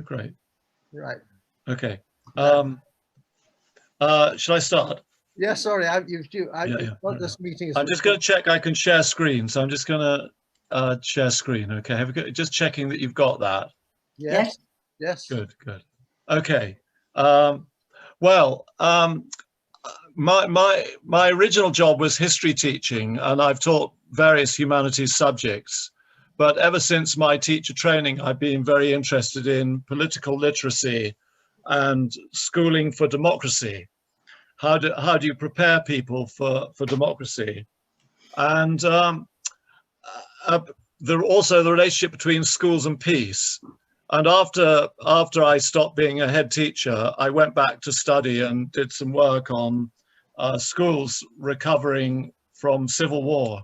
Great. Right. Okay. Should I start? Yeah, sorry, this meeting is... I'm just going to check I can share screen. So I'm just going to share screen. Okay. Have you just checking that you've got that? Yes. Yes. Good. Good. Okay. Well, my original job was history teaching, and I've taught various humanities subjects. But ever since my teacher training, I've been very interested in political literacy and schooling for democracy. How do you prepare people for democracy? And also the relationship between schools and peace. And after I stopped being a head teacher, I went back to study and did some work on schools recovering from civil war,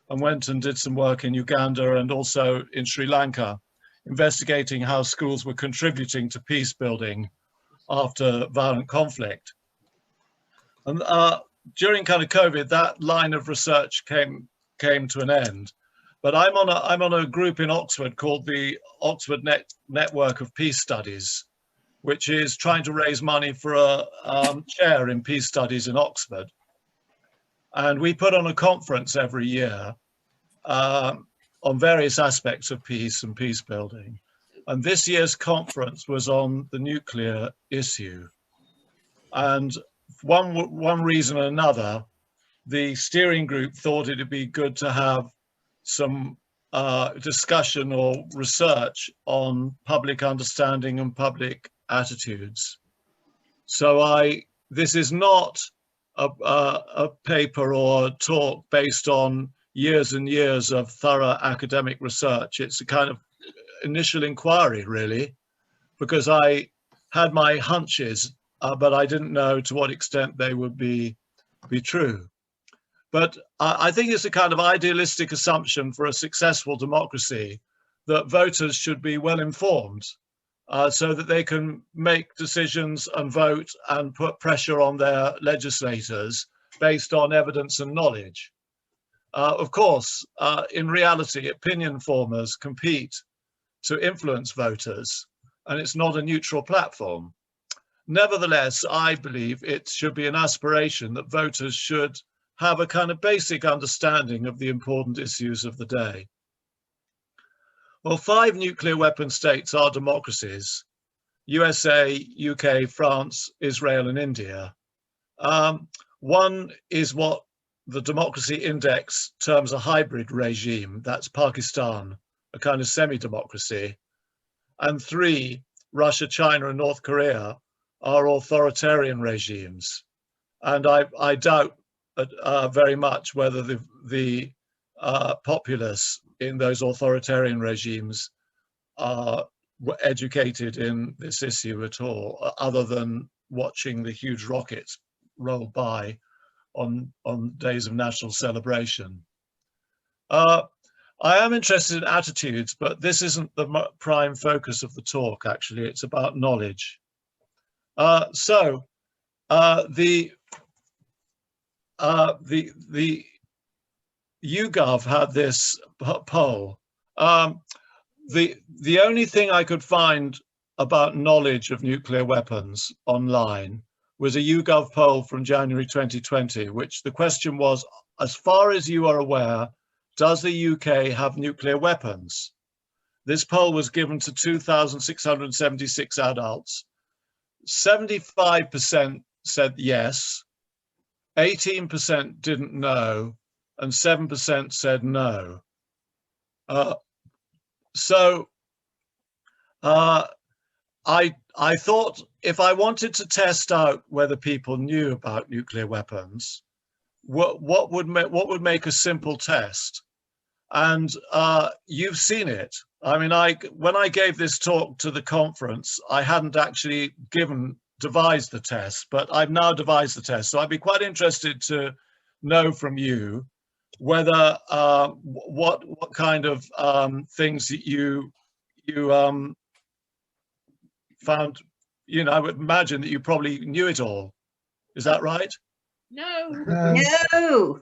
and went and did some work in Uganda and also in Sri Lanka, investigating how schools were contributing to peace building after violent conflict. And during kind of COVID, that line of research came to an end. But I'm on a group in Oxford called the Oxford Network of Peace Studies, which is trying to raise money for a chair in peace studies in Oxford. And we put on a conference every year on various aspects of peace and peace building. And this year's conference was on the nuclear issue. And one reason or another, the steering group thought it'd be good to have some discussion or research on public understanding and public attitudes. So this is not a paper or a talk based on years and years of thorough academic research. It's a kind of initial inquiry, really, because I had my hunches, but I didn't know to what extent they would be true. But I think it's a kind of idealistic assumption for a successful democracy that voters should be well informed so that they can make decisions and vote and put pressure on their legislators based on evidence and knowledge. Of course, in reality, opinion formers compete to influence voters, and it's not a neutral platform. Nevertheless, I believe it should be an aspiration that voters should have a kind of basic understanding of the important issues of the day. Well, 5 nuclear weapon states are democracies: USA, UK, France, Israel, and India. One is what the Democracy Index terms a hybrid regime. That's Pakistan, a kind of semi-democracy. And 3, Russia, China, and North Korea, are authoritarian regimes. And I doubt very much whether the populace in those authoritarian regimes are educated in this issue at all, other than watching the huge rockets roll by on days of national celebration. I am interested in attitudes, but this isn't the prime focus of the talk, actually. It's about knowledge. The YouGov had this poll. The only thing I could find about knowledge of nuclear weapons online was a YouGov poll from January 2020, which the question was, as far as you are aware, does the UK have nuclear weapons? This poll was given to 2,676 adults. 75% said yes, 18% didn't know, and 7% said no. I thought if I wanted to test out whether people knew about nuclear weapons, what would make a simple test? And you've seen it. I mean, when I gave this talk to the conference, I hadn't actually devised the test, but I've now devised the test. So I'd be quite interested to know from you whether what kind of things that you found. You know, I would imagine that you probably knew it all. Is that right? No. No.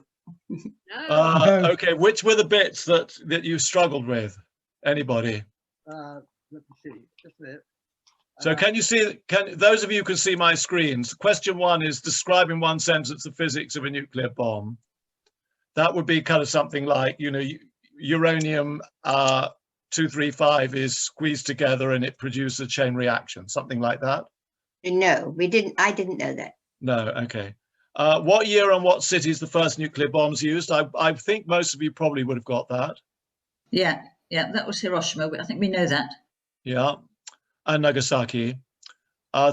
Okay, which were the bits that you struggled with? Anybody? Let me see. Just a minute. So can you see, those of you who can see my screens, question 1 is describe in one sentence the physics of a nuclear bomb. That would be kind of something like, you know, uranium 235 is squeezed together and it produces a chain reaction, something like that. No, I didn't know that. No, okay. What year and what cities the first nuclear bombs used? I think most of you probably would have got that. Yeah, that was Hiroshima. I think we know that. Yeah, and Nagasaki.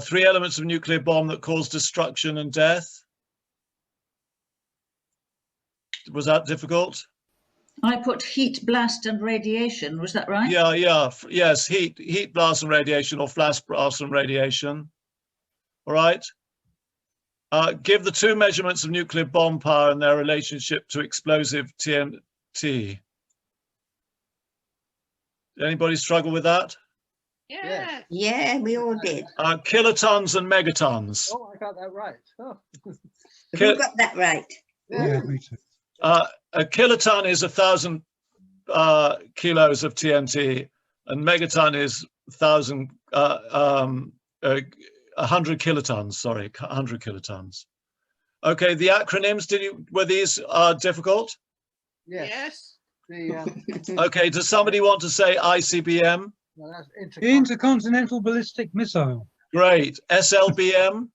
3 elements of nuclear bomb that cause destruction and death. Was that difficult? I put heat, blast, and radiation. Was that right? Yeah, yes, heat blast and radiation, or flash blast and radiation. All right. Give the 2 measurements of nuclear bomb power and their relationship to explosive TNT. Anybody struggle with that? Yes. Yeah, we all did. Kilotons and megatons. Oh, I got that right. Oh. Who got that right? Yeah, me too. A kiloton is 1,000 kilos of TNT, and megaton is 100 kilotons. Sorry, 100 kilotons. Okay, the acronyms. Were these difficult? Yes. The, Okay, does somebody want to say ICBM? no, that's Intercontinental ballistic missile. Great. SLBM?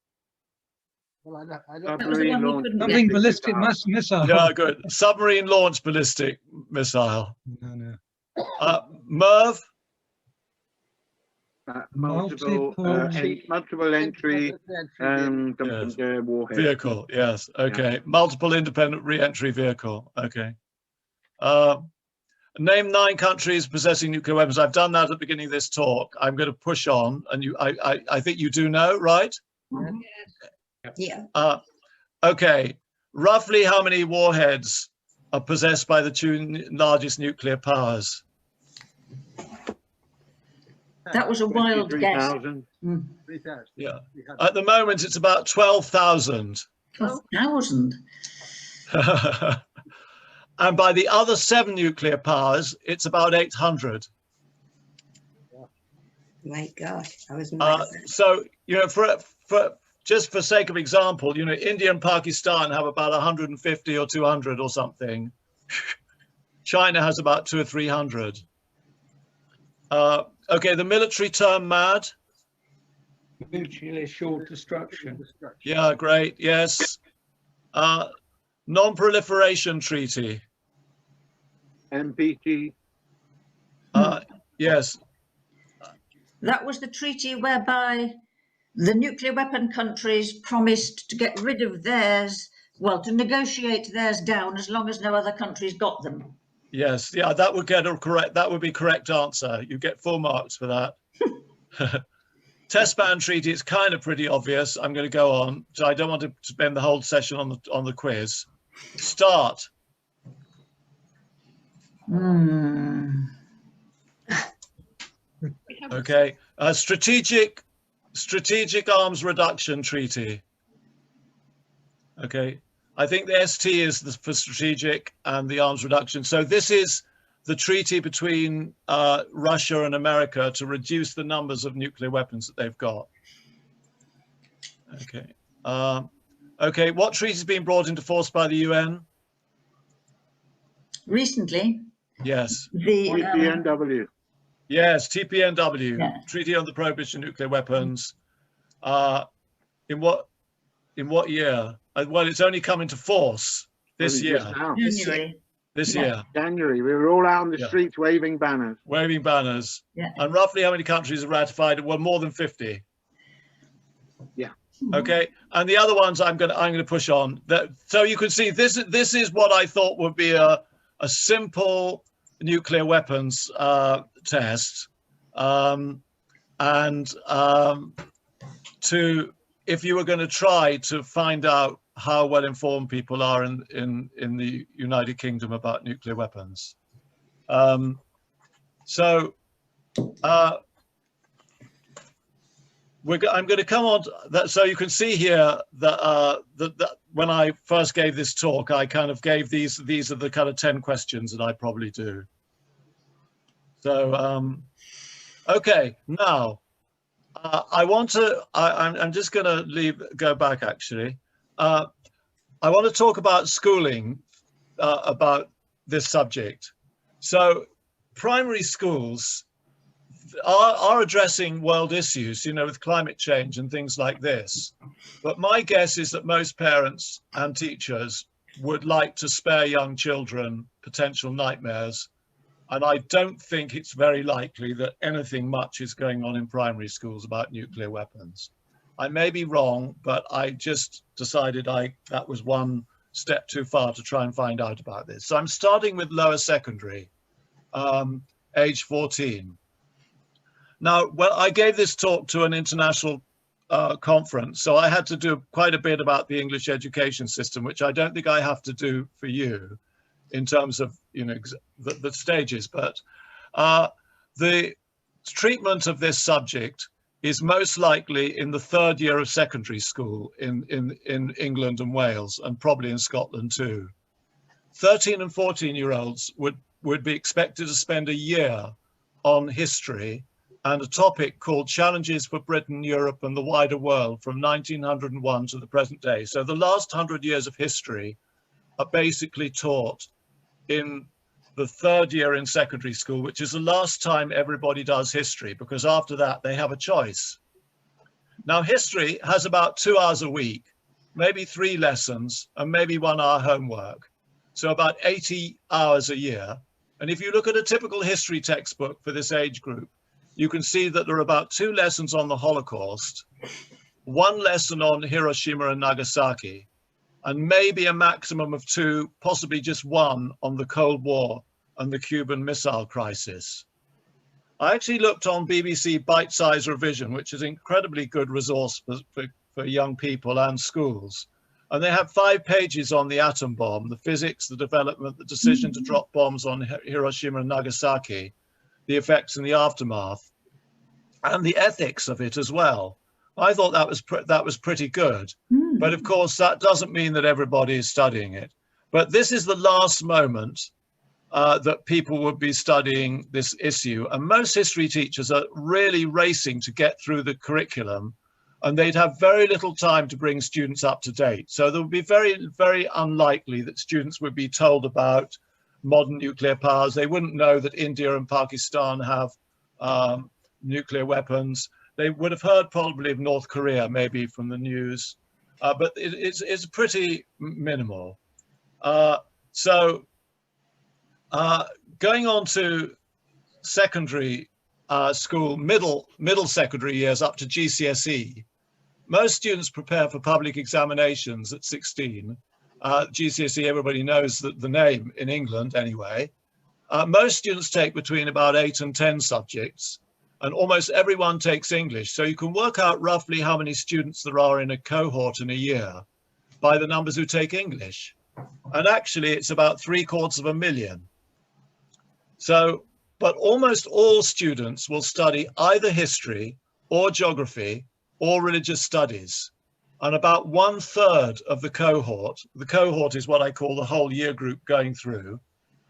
Well, I don't That was the one we couldn't Something get. ballistic missile. Yeah, good. Submarine launch ballistic missile. No. MERV? Multiple multiple entry warhead. Vehicle, yes. Okay. Multiple independent re-entry vehicle. Okay. Name 9 countries possessing nuclear weapons. I've done that at the beginning of this talk. I'm going to push on, and I think you do know, right? Yeah. Okay. Roughly how many warheads are possessed by the 2 largest nuclear powers? That was a wild guess. 3,000. 3,000. Yeah. At the moment, it's about 12,000. 12,000. And by the other 7 nuclear powers, it's about 800. My God, I was. So, you know, for just for sake of example, you know, India and Pakistan have about 150 or 200 or something. China has about 200 or 300. Okay, the military term MAD. Mutually assured destruction. Yeah, great. Yes. Non-proliferation treaty. NPT. Yes. That was the treaty whereby the nuclear weapon countries promised to get rid of theirs, well, to negotiate theirs down as long as no other countries got them. Yes. Yeah, that would get a correct. That would be correct answer. You get full marks for that. Test ban treaty. It's kind of pretty obvious. I'm going to go on. So I don't want to spend the whole session on the quiz. Start. Okay. Strategic arms reduction treaty. Okay. I think the ST is for strategic and the arms reduction. So this is the treaty between Russia and America to reduce the numbers of nuclear weapons that they've got. Okay. Okay, what treaty has been brought into force by the UN? Recently, Yes. the TPNW. Yes, TPNW, Yeah. Treaty on the Prohibition of Nuclear Weapons. In what year? Well, it's only come into force this Only year. just now. January. This Yeah. year, January. We were all out on the Yeah. streets waving banners. waving banners. Yeah. And roughly how many countries have ratified it? Well, more than 50. Yeah. Okay, and the other ones I'm going to push on. So you can see this is what I thought would be a simple nuclear weapons test, if you were going to try to find out how well informed people are in the United Kingdom about nuclear weapons. I'm going to come on to that. So you can see here that when I first gave this talk, I kind of gave these are the kind of 10 questions that I probably do. So, okay, now I'm just going to go back actually. I want to talk about schooling, about this subject. So primary schools are addressing world issues, with climate change and things like this. But my guess is that most parents and teachers would like to spare young children potential nightmares. And I don't think it's very likely that anything much is going on in primary schools about nuclear weapons. I may be wrong, but I just decided that was one step too far to try and find out about this. So I'm starting with lower secondary, age 14. Now, well, I gave this talk to an international conference, so I had to do quite a bit about the English education system, which I don't think I have to do for you in terms of, the stages, but the treatment of this subject is most likely in the third year of secondary school in England and Wales, and probably in Scotland too. 13 and 14-year-olds would be expected to spend a year on history and a topic called Challenges for Britain, Europe and the Wider World from 1901 to the present day. So the last 100 years of history are basically taught in the third year in secondary school, which is the last time everybody does history, because after that they have a choice. Now, history has about 2 hours a week, maybe 3 lessons and maybe 1 hour homework. So about 80 hours a year. And if you look at a typical history textbook for this age group, you can see that there are about 2 lessons on the Holocaust, 1 lesson on Hiroshima and Nagasaki, and maybe a maximum of 2, possibly just 1 on the Cold War and the Cuban Missile Crisis. I actually looked on BBC Bite Size Revision, which is an incredibly good resource for young people and schools. And they have 5 pages on the atom bomb, the physics, the development, the decision to drop bombs on Hiroshima and Nagasaki, the effects and the aftermath, and the ethics of it as well. I thought that was pretty good. But of course, that doesn't mean that everybody is studying it. But this is the last moment that people would be studying this issue. And most history teachers are really racing to get through the curriculum, and they'd have very little time to bring students up to date. So there would be very, very unlikely that students would be told about modern nuclear powers. They wouldn't know that India and Pakistan have nuclear weapons. They would have heard probably of North Korea, maybe from the news, but it's pretty minimal. Going on to secondary school, middle secondary years up to GCSE, most students prepare for public examinations at 16. GCSE, everybody knows the name in England anyway. Most students take between about 8 and 10 subjects, and almost everyone takes English. So you can work out roughly how many students there are in a cohort in a year by the numbers who take English. And actually it's about 750,000. So, but almost all students will study either history or geography or religious studies. And about 1/3 of the cohort is what I call the whole year group going through,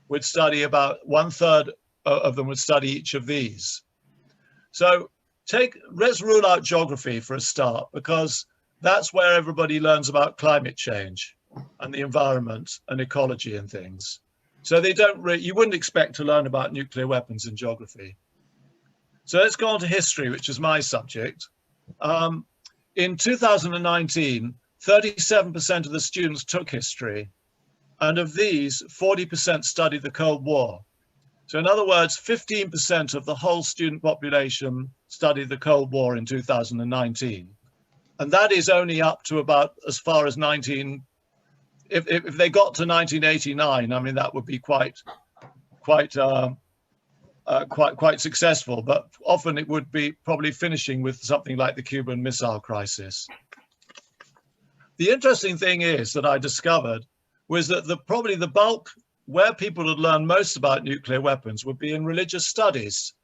would study about 1/3 of them would study each of these. So let's rule out geography for a start, because that's where everybody learns about climate change and the environment and ecology and things. So you wouldn't expect to learn about nuclear weapons in geography. So let's go on to history, which is my subject. In 2019, 37% of the students took history, and of these, 40% studied the Cold War. So in other words, 15% of the whole student population studied the Cold War in 2019. And that is only up to about as far as if they got to 1989, I mean, that would be quite successful, but often it would be probably finishing with something like the Cuban Missile Crisis. The interesting thing is that I discovered was that probably the bulk where people would learn most about nuclear weapons would be in religious studies.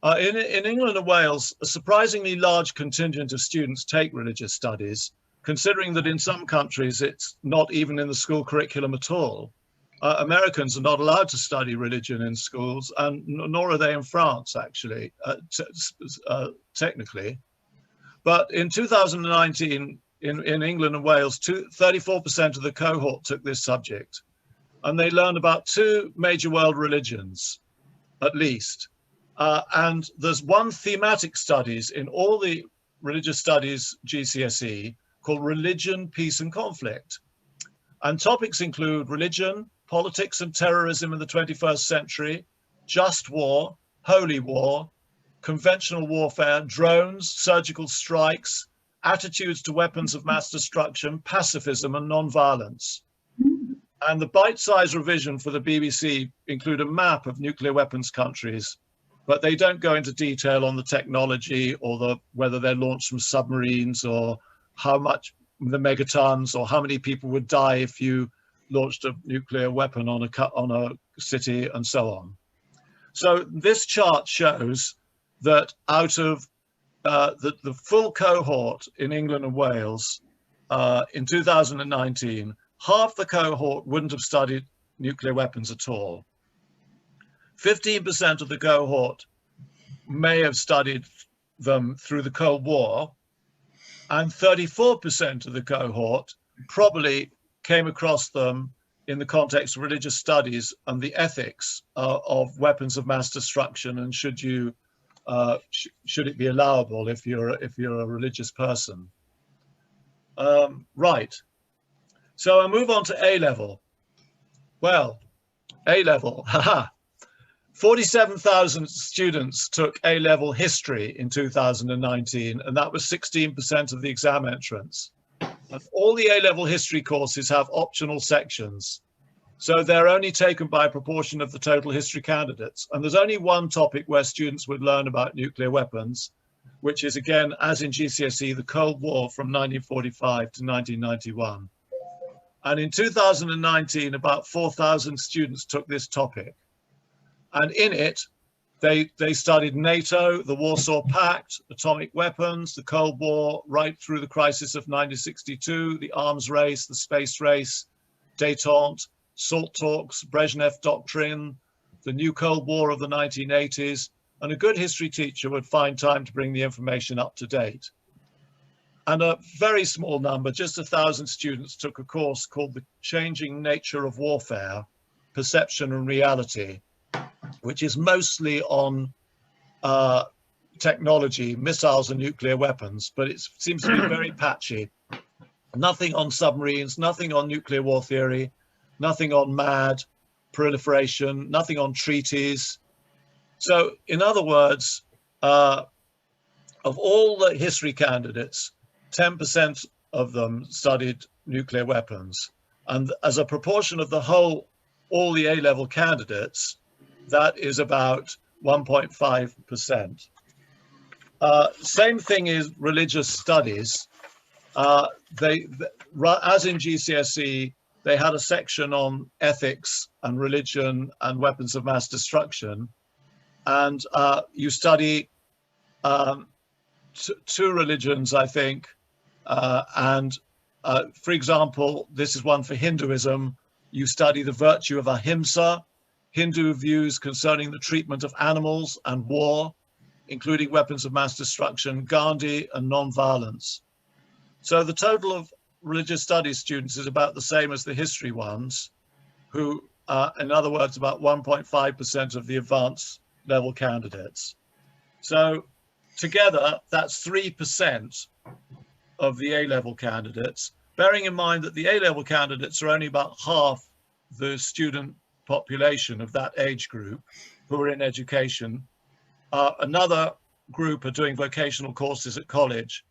In England and Wales, a surprisingly large contingent of students take religious studies, considering that in some countries it's not even in the school curriculum at all. Americans are not allowed to study religion in schools, and nor are they in France, actually, technically. But in 2019, in England and Wales, 34% of the cohort took this subject, and they learned about 2 major world religions, at least. And there's one thematic studies in all the religious studies GCSE called Religion, Peace and Conflict. And topics include religion, politics and terrorism in the 21st century, just war, holy war, conventional warfare, drones, surgical strikes, attitudes to weapons of mass destruction, pacifism and non-violence. And the bite-sized revision for the BBC include a map of nuclear weapons countries, but they don't go into detail on the technology or whether they're launched from submarines or how much the megatons or how many people would die if you launched a nuclear weapon on a city and so on. So this chart shows that out of the full cohort in England and Wales in 2019, half the cohort wouldn't have studied nuclear weapons at all. 15% of the cohort may have studied them through the Cold War, and 34% of the cohort probably came across them in the context of religious studies and the ethics of weapons of mass destruction, and should it be allowable if you're a religious person. Right. So I move on to A-level. Well, A-level, haha. 47,000 students took A-level history in 2019, and that was 16% of the exam entrance. And all the A-level history courses have optional sections, so they're only taken by a proportion of the total history candidates. And there's only one topic where students would learn about nuclear weapons, which is, again, as in GCSE, the Cold War from 1945 to 1991. And in 2019, about 4,000 students took this topic. And in it, they studied NATO, the Warsaw Pact, atomic weapons, the Cold War, right through the crisis of 1962, the arms race, the space race, détente, SALT talks, Brezhnev doctrine, the new Cold War of the 1980s, and a good history teacher would find time to bring the information up to date. And a very small number, just 1,000 students, took a course called The Changing Nature of Warfare, Perception and Reality, which is mostly on technology, missiles and nuclear weapons, but it seems to be very patchy. Nothing on submarines, nothing on nuclear war theory, nothing on MAD, proliferation, nothing on treaties. So in other words, of all the history candidates, 10% of them studied nuclear weapons. And as a proportion of the whole, all the A-level candidates, that is about 1.5%. Same thing is religious studies. As in GCSE, they had a section on ethics and religion and weapons of mass destruction. And you study 2 religions, I think. For example, this is one for Hinduism. You study the virtue of ahimsa, Hindu views concerning the treatment of animals and war, including weapons of mass destruction, Gandhi, and non-violence. So the total of religious studies students is about the same as the history ones, who, in other words, about 1.5% of the advanced level candidates. So together, that's 3% of the A-level candidates, bearing in mind that the A-level candidates are only about half the student population of that age group who are in education. Another group are doing vocational courses at college,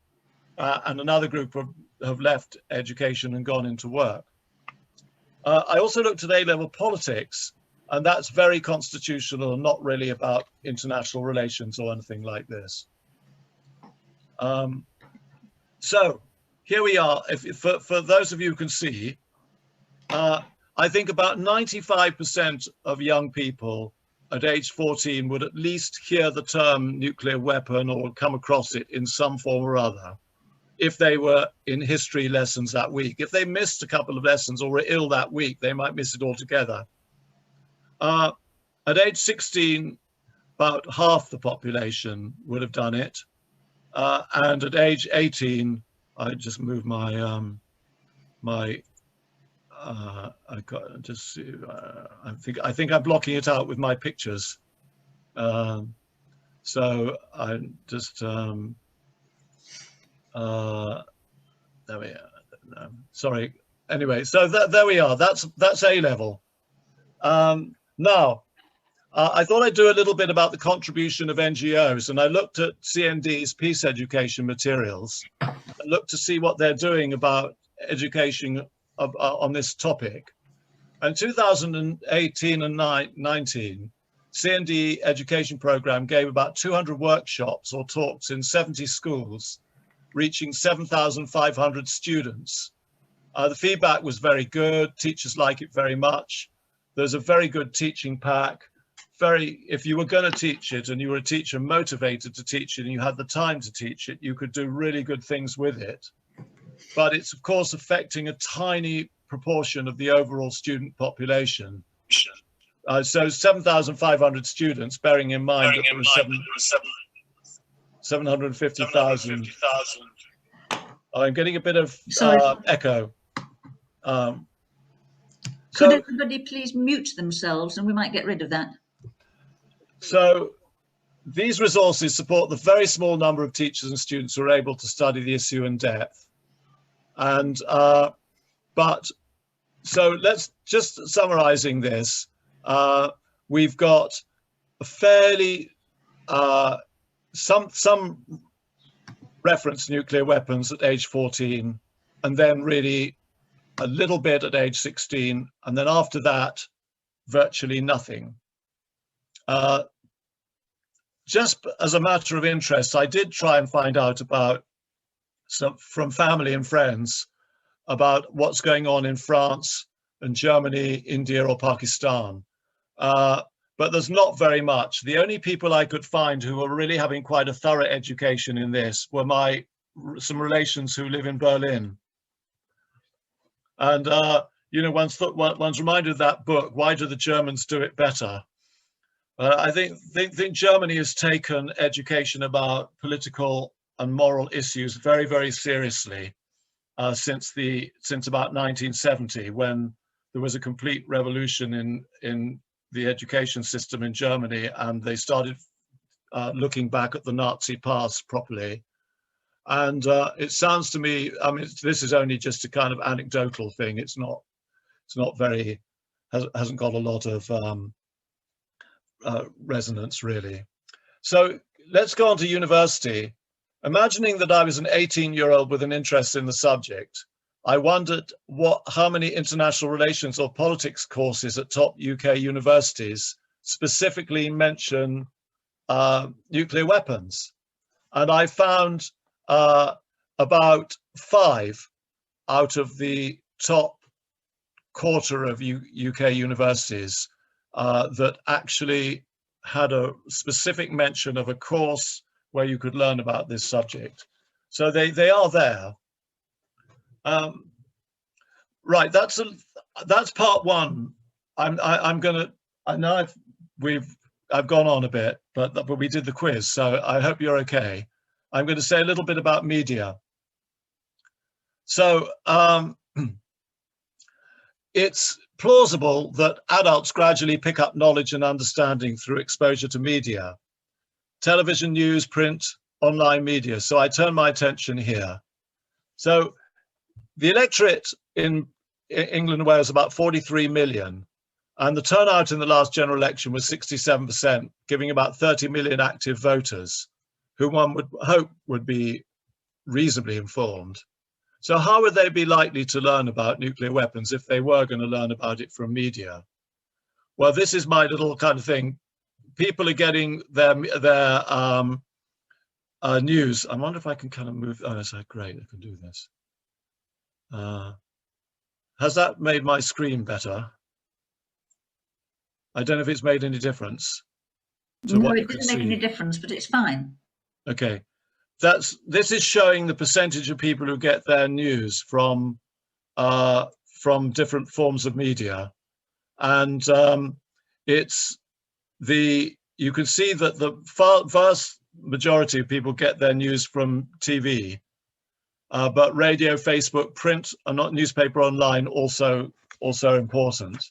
and another group have left education and gone into work. I also looked at A-level politics, and that's very constitutional and not really about international relations or anything like this. So here we are. For those of you who can see, I think about 95% of young people at age 14 would at least hear the term nuclear weapon or come across it in some form or other. if they were in history lessons that week. If they missed a couple of lessons or were ill that week, they might miss it altogether. At age 16, about half the population would have done it. And at age 18, I just moved my, I got just, I think I'm blocking it out with my pictures. So I just, there we are. No, sorry. Anyway, so there we are. That's A level. Now, I thought I'd do a little bit about the contribution of NGOs, and I looked at CND's peace education materials. I looked to see what they're doing about education on this topic. In 2018 and 19, CND education program gave about 200 workshops or talks in 70 schools, reaching 7,500 students. The feedback was very good. Teachers like it very much. There's a very good teaching pack. If you were going to teach it and you were a teacher motivated to teach it and you had the time to teach it, you could do really good things with it. But it's of course affecting a tiny proportion of the overall student population. So 7,500 students, bearing in mind that there were 750,000. I'm getting a bit of echo. Could everybody please mute themselves and we might get rid of that? So these resources support the very small number of teachers and students who are able to study the issue in depth. And so let's just summarizing this. We've got a fairly some reference to nuclear weapons at age 14, and then really a little bit at age 16, and then after that, virtually nothing. Just as a matter of interest, I did try and find out about from family and friends about what's going on in France and Germany, India or Pakistan. But there's not very much. The only people I could find who were really having quite a thorough education in this were some relations who live in Berlin. And, you know, one's reminded of that book, Why Do the Germans Do It Better? I think Germany has taken education about political and moral issues very, very seriously since about 1970, when there was a complete revolution in the education system in Germany, and they started looking back at the Nazi past properly. And it sounds to me, I mean, this is only just a kind of anecdotal thing. It's not very, hasn't got a lot of resonance really. So let's go on to university. Imagining that I was an 18-year-old with an interest in the subject, I wondered how many international relations or politics courses at top UK universities specifically mention nuclear weapons. And I found about 5 out of the top quarter of UK universities that actually had a specific mention of a course where you could learn about this subject. So they are there. Right, that's part one. I've gone on a bit, but we did the quiz, so I hope you're okay. I'm going to say a little bit about media. So it's plausible that adults gradually pick up knowledge and understanding through exposure to media, television, news, print, online media. So I turn my attention here. So the electorate in England and Wales, about 43 million, and the turnout in the last general election was 67%, giving about 30 million active voters, who one would hope would be reasonably informed. So how would they be likely to learn about nuclear weapons if they were going to learn about it from media? Well, this is my little kind of thing. People are getting their news. I wonder if I can kind of move. Oh, that's great. I can do this. Has that made my screen better? I don't know if it's made any difference. No, it didn't make any difference, but it's fine. Okay. this is showing the percentage of people who get their news from different forms of media, and you can see that the vast majority of people get their news from TV, but radio, Facebook, print, and not newspaper, online also important.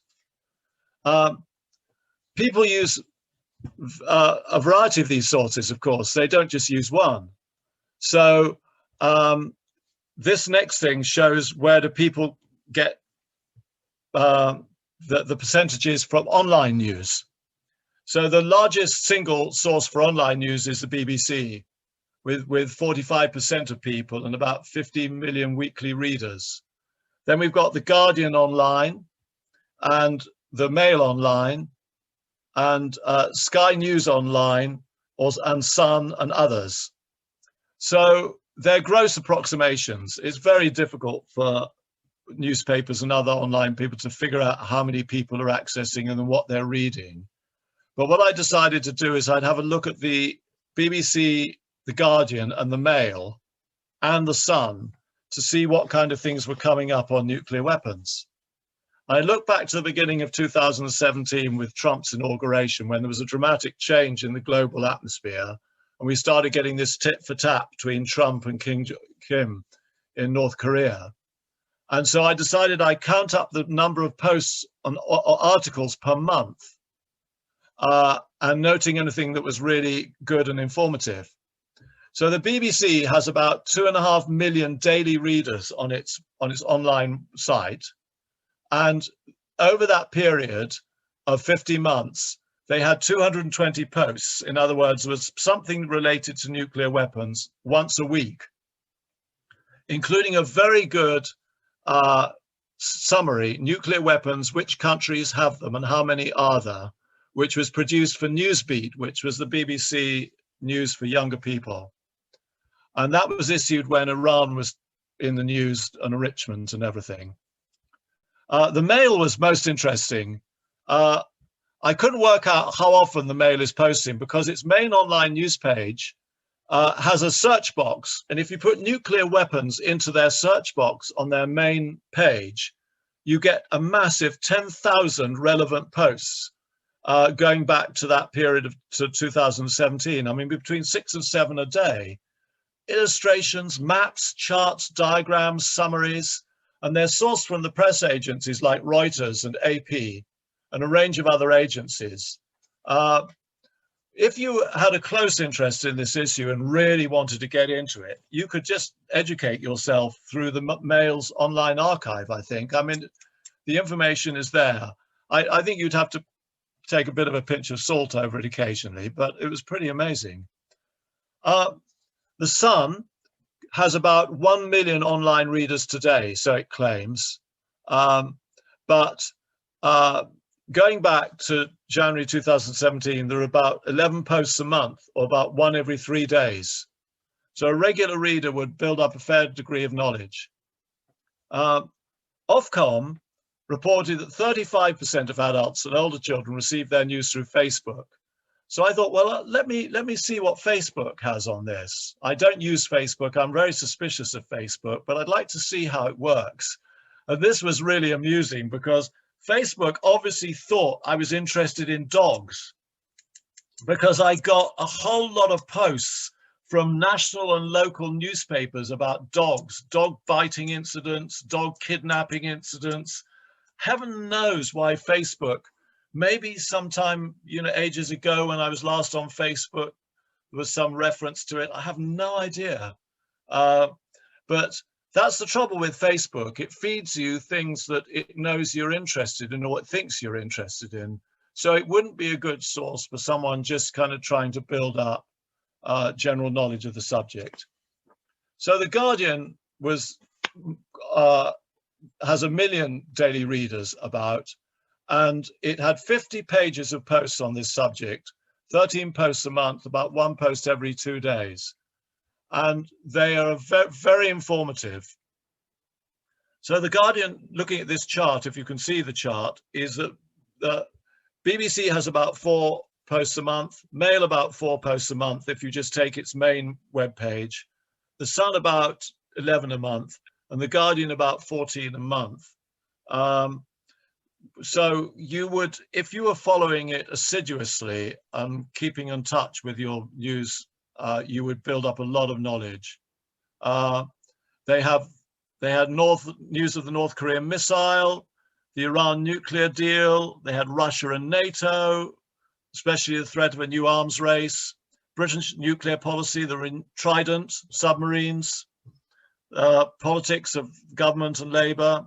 People use a variety of these sources, of course. They don't just use one. So this next thing shows where do people get the percentages from online news. So the largest single source for online news is the BBC, with 45% of people and about 50 million weekly readers. Then we've got the Guardian online and the Mail online and Sky News online and Sun and others. So they're gross approximations. It's very difficult for newspapers and other online people to figure out how many people are accessing and what they're reading. But what I decided to do is I'd have a look at the BBC, the Guardian and the Mail and the Sun to see what kind of things were coming up on nuclear weapons. I look back to the beginning of 2017 with Trump's inauguration, when there was a dramatic change in the global atmosphere, and we started getting this tit for tat between Trump and Kim in North Korea. And so I decided I'd count up the number of posts or articles per month, and noting anything that was really good and informative. So the BBC has about 2.5 million daily readers on its online site. And over that period of 50 months, they had 220 posts. In other words, there was something related to nuclear weapons once a week, including a very good summary, nuclear weapons, which countries have them and how many are there, which was produced for Newsbeat, which was the BBC news for younger people. And that was issued when Iran was in the news and enrichment and everything. The Mail was most interesting. I couldn't work out how often the Mail is posting, because its main online news page has a search box. And if you put nuclear weapons into their search box on their main page, you get a massive 10,000 relevant posts going back to that period of 2017. I mean, between 6 and 7 a day. Illustrations, maps, charts, diagrams, summaries, and they're sourced from the press agencies like Reuters and AP and a range of other agencies. If you had a close interest in this issue and really wanted to get into it, you could just educate yourself through the Mail's online archive, I think. I mean, the information is there. I think you'd have to take a bit of a pinch of salt over it occasionally, but it was pretty amazing. The Sun has about 1 million online readers today, so it claims. But going back to January 2017, there are about 11 posts a month, or about one every 3 days. So a regular reader would build up a fair degree of knowledge. Ofcom reported that 35% of adults and older children receive their news through Facebook. So I thought, well, let me see what Facebook has on this. I don't use Facebook. I'm very suspicious of Facebook, but I'd like to see how it works. And this was really amusing, because Facebook obviously thought I was interested in dogs, because I got a whole lot of posts from national and local newspapers about dogs, dog biting incidents, dog kidnapping incidents. Heaven knows why Facebook. Maybe sometime, ages ago when I was last on Facebook, there was some reference to it. I have no idea. But that's the trouble with Facebook. It feeds you things that it knows you're interested in, or it thinks you're interested in. So it wouldn't be a good source for someone just kind of trying to build up general knowledge of the subject. So the Guardian has 1 million daily readers about, and it had 50 pages of posts on this subject, 13 posts a month, about 1 post every 2 days. And they are very informative. So the Guardian, looking at this chart, if you can see the chart, is that the BBC has about 4 posts a month, Mail about 4 posts a month if you just take its main web page, The Sun about 11 a month, and The Guardian about 14 a month. So you would, if you were following it assiduously and keeping in touch with your news, you would build up a lot of knowledge. They had news of the North Korean missile, the Iran nuclear deal. They had Russia and NATO, especially the threat of a new arms race, Britain's nuclear policy, the Trident submarines, politics of government and Labour,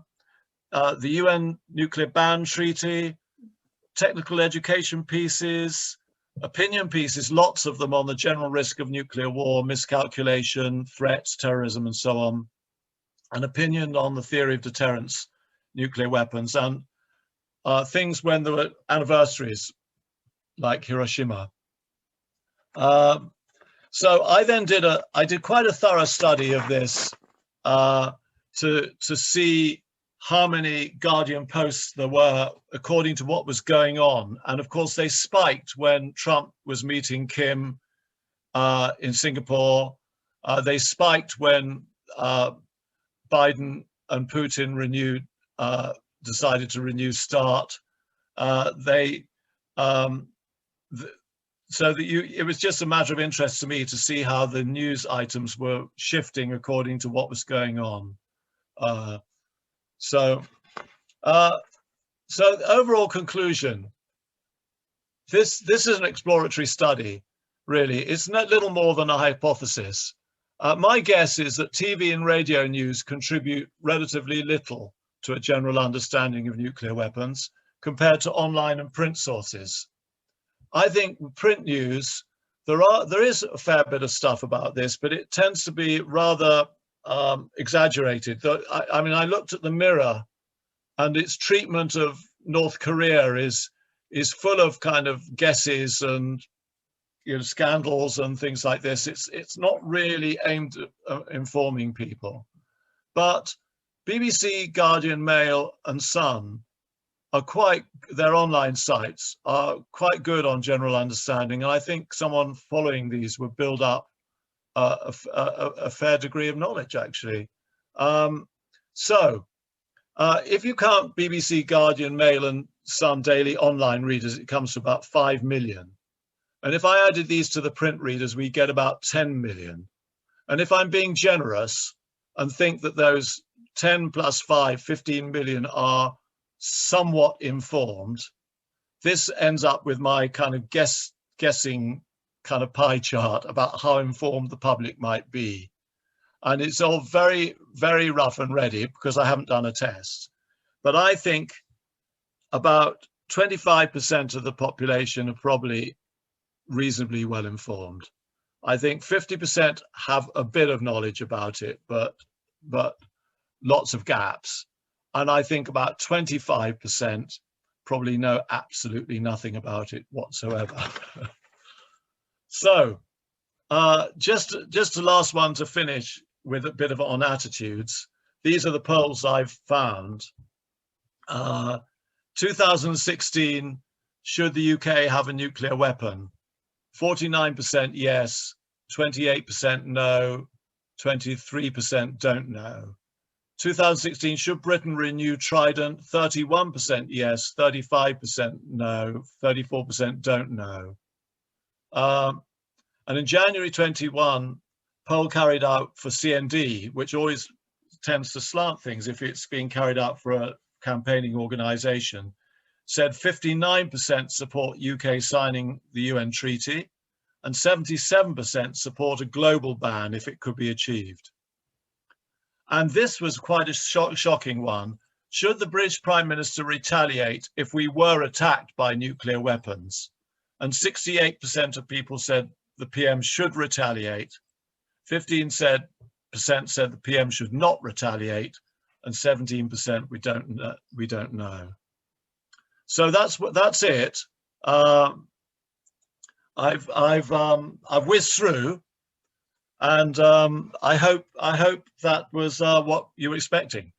the UN nuclear ban treaty, technical education pieces, opinion pieces, lots of them on the general risk of nuclear war, miscalculation, threats, terrorism, and so on. An opinion on the theory of deterrence, nuclear weapons, and things when there were anniversaries, like Hiroshima. So I then did quite a thorough study of this to see how many Guardian posts there were according to what was going on. And of course, they spiked when Trump was meeting Kim in Singapore. They spiked when Biden and Putin decided to renew START. So that it was just a matter of interest to me to see how the news items were shifting according to what was going on. So the overall conclusion, this is an exploratory study, really. It's little more than a hypothesis. My guess is that TV and radio news contribute relatively little to a general understanding of nuclear weapons compared to online and print sources. I think print news, there is a fair bit of stuff about this, but it tends to be rather exaggerated. I mean, I looked at the Mirror, and its treatment of North Korea is full of kind of guesses and scandals and things like this. It's not really aimed at informing people. But BBC, Guardian, Mail, and Sun their online sites are quite good on general understanding, and I think someone following these would build up a fair degree of knowledge, actually. If you count BBC, Guardian, Mail, and Sun daily online readers, it comes to about 5 million. And if I added these to the print readers, we get about 10 million. And if I'm being generous and think that those 10 plus 5, 15 million are somewhat informed, this ends up with my kind of guessing kind of pie chart about how informed the public might be. And it's all very, very rough and ready because I haven't done a test. But I think about 25% of the population are probably reasonably well informed. I think 50% have a bit of knowledge about it, but lots of gaps. And I think about 25% probably know absolutely nothing about it whatsoever. So just the last one to finish with a bit of on attitudes. These are the polls I've found. 2016, should the UK have a nuclear weapon? 49% yes, 28% no, 23% don't know. 2016, should Britain renew Trident? 31% yes, 35% no, 34% don't know. And in January 21, poll carried out for CND, which always tends to slant things if it's being carried out for a campaigning organization, said 59% support UK signing the UN treaty and 77% support a global ban if it could be achieved. And this was quite a shocking one. Should the British Prime Minister retaliate if we were attacked by nuclear weapons? And 68% of people said the PM should retaliate. 15% said the PM should not retaliate, and 17% we don't know. So that's it. I've whizzed through, and I hope that was what you were expecting.